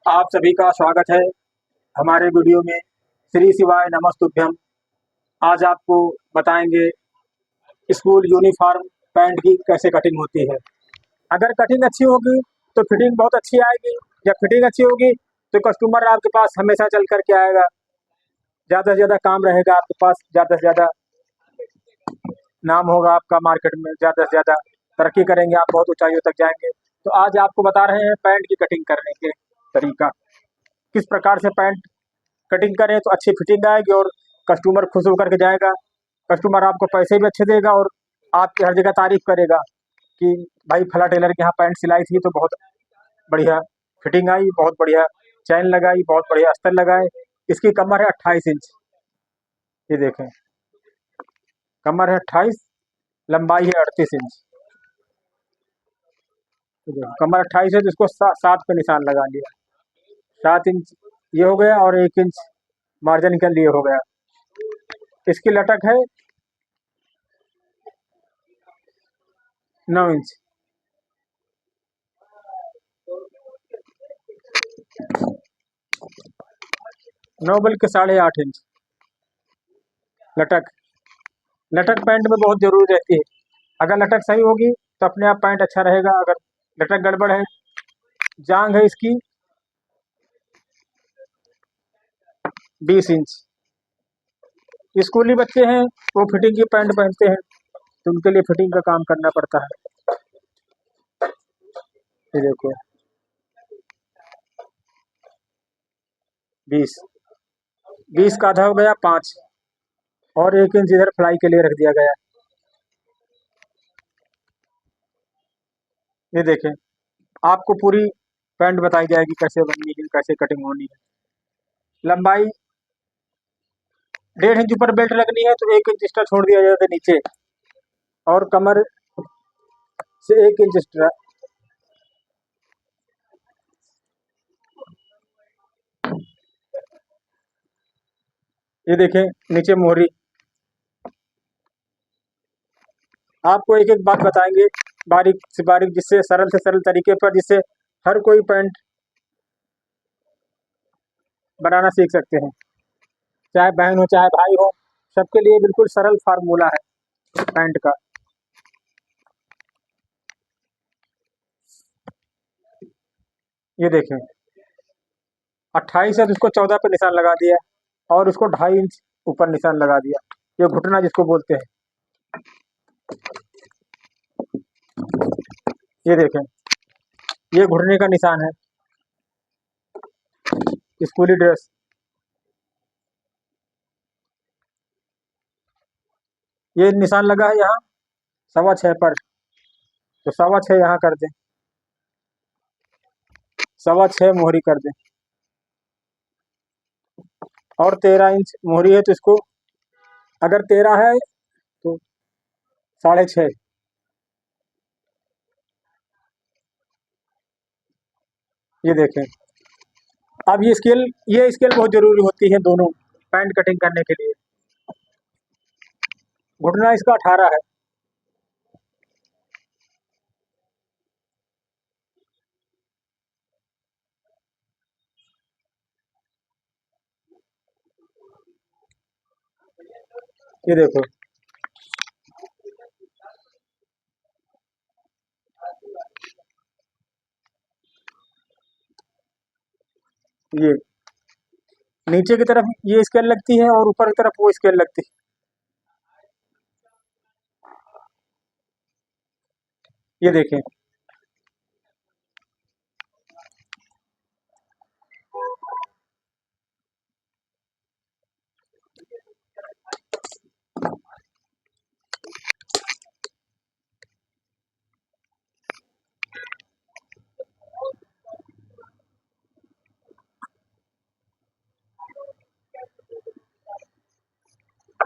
आप सभी का स्वागत है हमारे वीडियो में। श्री शिवाय नमस्तुभ्यम। आज आपको बताएंगे स्कूल यूनिफॉर्म पैंट की कैसे कटिंग होती है। अगर कटिंग अच्छी होगी तो फिटिंग बहुत अच्छी आएगी। जब फिटिंग अच्छी होगी तो कस्टमर आपके पास हमेशा चल कर के आएगा। ज़्यादा से ज़्यादा काम रहेगा आपके पास, ज़्यादा से ज़्यादा नाम होगा आपका मार्केट में, ज़्यादा से ज़्यादा तरक्की करेंगे आप, बहुत ऊंचाइयों तक जाएंगे। तो आज आपको बता रहे हैं पैंट की कटिंग करने के तरीका, किस प्रकार से पैंट कटिंग करें तो अच्छी फिटिंग आएगी और कस्टमर खुश होकर के जाएगा। कस्टमर आपको पैसे भी अच्छे देगा और आपकी हर जगह तारीफ करेगा कि भाई फला टेलर के यहाँ पैंट सिलाई थी तो बहुत बढ़िया फिटिंग आई, बहुत बढ़िया चैन लगाई, बहुत बढ़िया अस्तर लगाए। इसकी कमर है 28 इंच। ये देखें, कमर है 28, लंबाई है 38 इंच। ये देखो, कमर 28 है तो इसको 7 पे निशान लगा लिया। 7 इंच ये हो गया और 1 इंच मार्जिन के लिए हो गया। इसकी लटक है 9 इंच। नौ बल्कि 8.5 इंच लटक। लटक पैंट में बहुत जरूरी रहती है। अगर लटक सही होगी तो अपने आप पैंट अच्छा रहेगा। अगर लटक गड़बड़ है, जांग है इसकी 20 इंच। स्कूली बच्चे हैं, वो फिटिंग की पैंट पहनते हैं तो उनके लिए फिटिंग का काम करना पड़ता है। ये देखो 20, 20 का आधा हो गया 5, और 1 इंच इधर फ्लाई के लिए रख दिया गया। ये देखें, आपको पूरी पैंट बताई जाएगी कैसे बननी है, कैसे कटिंग होनी है। लंबाई 1.5 इंच ऊपर बेल्ट लगनी है तो 1 इंच एक्स्ट्रा छोड़ दिया जाता है नीचे, और कमर से 1 इंच एक्स्ट्रा। ये देखें नीचे मोहरी। आपको एक एक बात बताएंगे बारीक से बारीक, जिससे सरल तरीके पर, जिससे हर कोई पैंट बनाना सीख सकते हैं। चाहे बहन हो चाहे भाई हो, सबके लिए बिल्कुल सरल फार्मूला है पैंट का। ये देखें 28 है तो उसको 14 पे निशान लगा दिया, और उसको 2.5 इंच ऊपर निशान लगा दिया। ये घुटना जिसको बोलते हैं। ये देखें, ये घुटने का निशान है स्कूली ड्रेस। ये निशान लगा है यहाँ 6.25 पर, तो 6.25 यहाँ कर दें, 6.25 मोहरी कर दें। और 13 इंच मोहरी है तो इसको, अगर 13 है तो 6.5। ये देखें, अब ये स्केल बहुत जरूरी होती है दोनों पैंट कटिंग करने के लिए। घुटना इसका 18 है। ये देखो, ये नीचे की तरफ ये स्केल लगती है और ऊपर की तरफ वो स्केल लगती है। ये देखें,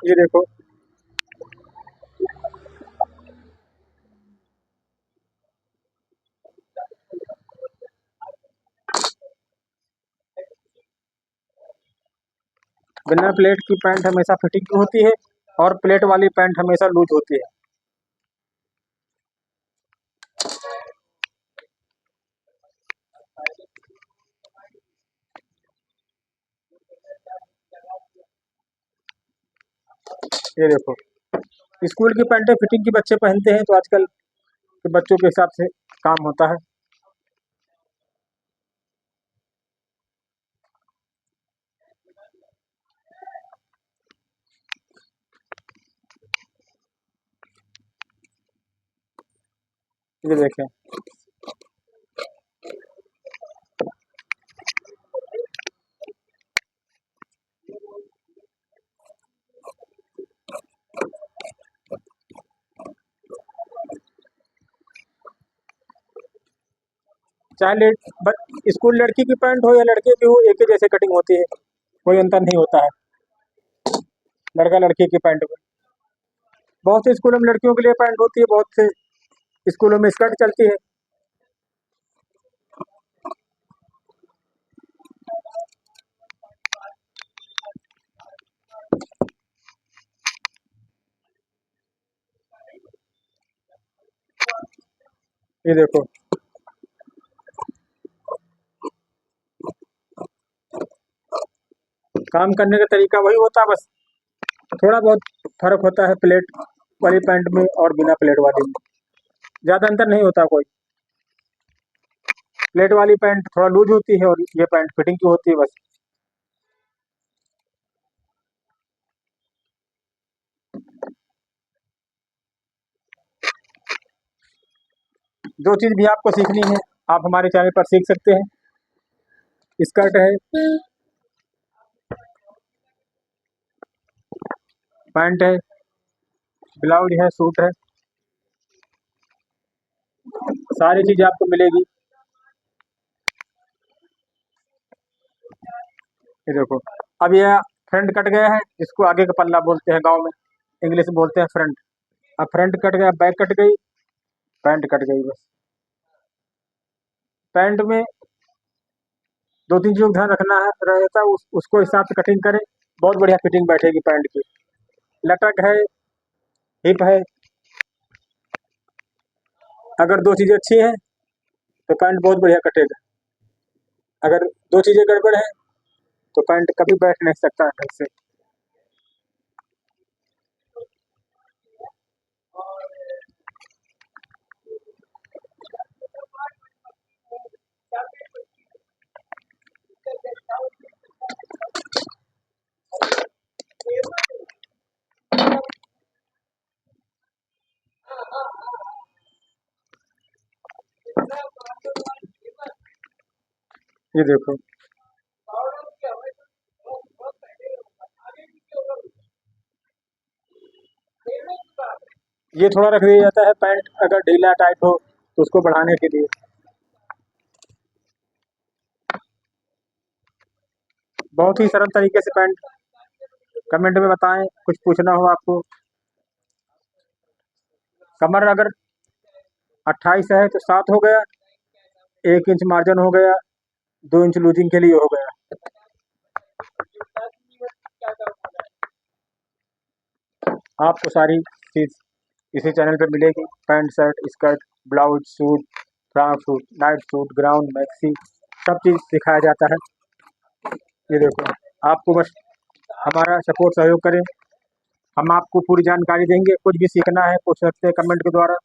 ये देखो, बिना प्लेट की पैंट हमेशा फिटिंग की होती है और प्लेट वाली पैंट हमेशा लूज होती है। ये देखो, स्कूल की पैंटें फिटिंग की बच्चे पहनते हैं, तो आजकल के बच्चों के हिसाब से काम होता है। ये देखें, चाहे स्कूल लड़की की पैंट हो या लड़के की हो, एक ही जैसे कटिंग होती है, कोई अंतर नहीं होता है लड़का लड़की की पैंट में। बहुत से स्कूलों में लड़कियों के लिए पैंट होती है, बहुत से स्कूलों में स्कर्ट चलती है। ये देखो, काम करने का तरीका वही होता है, बस थोड़ा बहुत फर्क होता है प्लेट वाली पैंट में और बिना प्लेट वाली में। ज़्यादा अंतर नहीं होता कोई। प्लेट वाली पैंट थोड़ा लूज होती है और ये पैंट फिटिंग की होती है बस। जो चीज़ भी आपको सीखनी है, आप हमारे चैनल पर सीख सकते हैं। स्कर्ट है, पैंट है, ब्लाउज है, सूट है, सारी चीज़ें आपको मिलेगी। ये देखो, अब यह फ्रंट कट गया है, इसको आगे का पल्ला बोलते हैं, गांव में इंग्लिश में बोलते हैं फ्रंट। अब फ्रंट कट गया, बैक कट गई, पैंट कट गई बस। पैंट में दो तीन चीज़ों का ध्यान रखना है रहता है, उसको हिसाब से कटिंग करें, बहुत बढ़िया फिटिंग बैठेगी पैंट की। लटक है, हिप है, अगर दो चीज़ें अच्छी हैं तो पैंट बहुत बढ़िया कटेगा। अगर दो चीज़ें गड़बड़ है तो पैंट कभी बैठ नहीं सकता ढंग से। ये देखो, ये थोड़ा रख दिया जाता है पैंट अगर ढीला टाइट हो तो उसको बढ़ाने के लिए। बहुत ही सरल तरीके से पैंट, कमेंट में बताएं कुछ पूछना हो आपको। कमर अगर 28 है तो 7 हो गया, 1 इंच मार्जिन हो गया, 2 इंच लूजिंग के लिए हो गया। आपको सारी चीज़ इसी चैनल पे मिलेगी, pant shirt skirt blouse suit frock suit night suit ground maxi सब चीज़ सिखाया जाता है। ये देखो, आपको बस हमारा सपोर्ट सहयोग करें, हम आपको पूरी जानकारी देंगे। कुछ भी सीखना है पूछ सकते हैं कमेंट के द्वारा,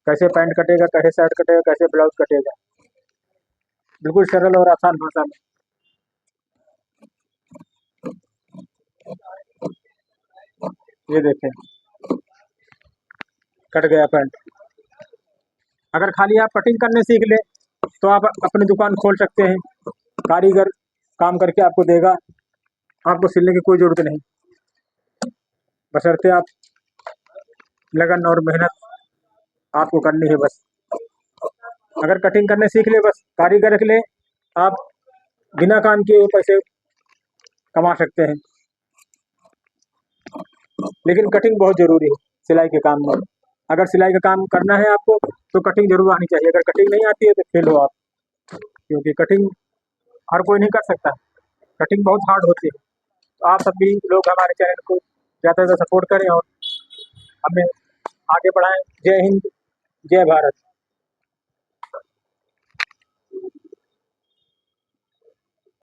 कैसे पैंट कटेगा, कैसे शर्ट कटेगा, कैसे ब्लाउज कटेगा, बिल्कुल सरल और आसान भाषा में। ये देखें, कट गया पैंट। अगर खाली आप कटिंग करने सीख लें तो आप अपनी दुकान खोल सकते हैं, कारीगर काम करके आपको देगा, आपको सिलने की कोई ज़रूरत नहीं, बशर्ते आप लगन और मेहनत आपको करनी है बस। अगर कटिंग करने सीख ले, बस कारीगर रख ले, आप बिना काम किए हुए पैसे कमा सकते हैं। लेकिन कटिंग बहुत ज़रूरी है सिलाई के काम में। अगर सिलाई का काम करना है आपको तो कटिंग जरूर आनी चाहिए। अगर कटिंग नहीं आती है तो फेल हो आप, क्योंकि कटिंग हर कोई नहीं कर सकता, कटिंग बहुत हार्ड होती है। तो आप सभी लोग हमारे चैनल को ज़्यादा से ज़्यादा सपोर्ट करें और हमें आगे बढ़ाएं। जय हिंद, जय भारत।